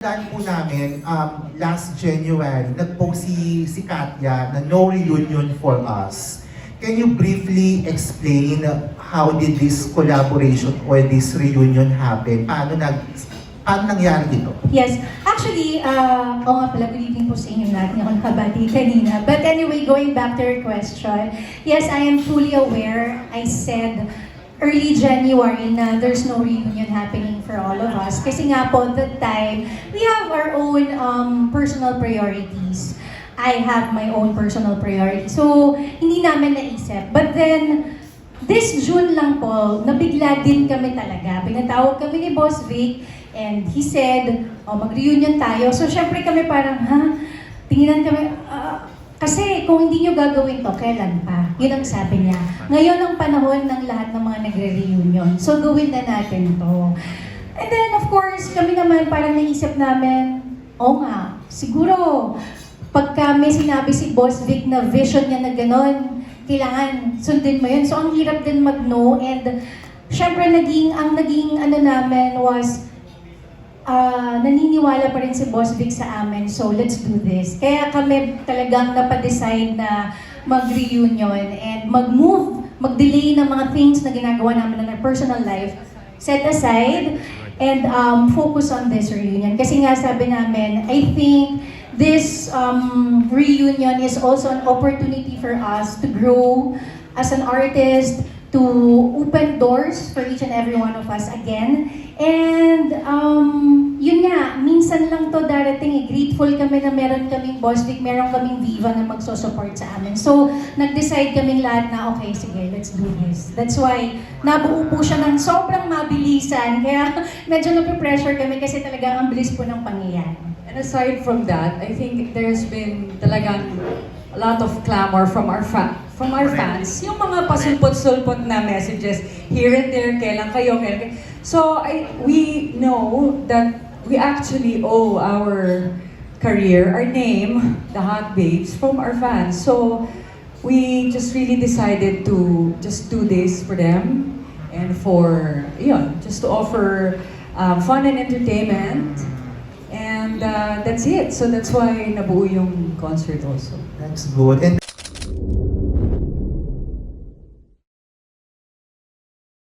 Tandaan po namin, last January, nag-post si Katya na no reunion for us. Can you briefly explain how did this collaboration or this reunion happen? Paano nangyari ito? Yes. Actually, oo nga pala, good evening po sa inyo lahat. Hindi ako nakabati kanina. But anyway, going back to your question, yes, I am fully aware. I said early January na there's no reunion happening for all of us. Kasi nga po, that time, we have our own personal priorities. I have my own personal priorities. So, hindi namin naisip. But then, this June lang po, nabigla din kami talaga. Pinatawag kami ni Boss Vic, and he said, mag-reunion tayo. So, syempre kami parang, tinginan kami, kasi kung hindi nyo gagawin to, kailan pa? Yun ang sabi niya. Ngayon ang panahon ng lahat ng mga nagre-reunion. So, gawin na natin to. And then, of course, kami naman parang naisip namin, nga, siguro, pagka may sinabi si Boss Vic na vision niya na gano'n, kailangan sundin mo yun. So, ang hirap din mag-no. And, syempre, ang naging ano namin was, naniniwala pa rin si Boss Vic sa amin, so let's do this. Kaya kami talagang napadecide na mag-reunion and mag-delay ng mga things na ginagawa namin in our personal life, set aside, and focus on this reunion. Kasi nga sabi namin, I think this reunion is also an opportunity for us to grow as an artist, to open doors for each and every one of us again. And yun nga, minsan lang to darating. Grateful kami na meron kaming Boss Vic, meron kaming Viva na magsusupport sa amin. So, nag-decide kaming lahat na, okay, sige, let's do this. That's why, nabuo po siya ng sobrang mabilisan. Kaya medyo nape-pressure kami kasi talagang ang bilis po ng pangyayari. And aside from that, I think there's been talagang a lot of clamor from our fans. Yung mga pasulpot-sulpot na messages here and there, kailan kayo. So we know that we actually owe our career, our name, the Hot Babes, from our fans. So we just really decided to just do this for them and for, just to offer fun and entertainment. And that's it. So that's why nabuo yung concert also. That's good. And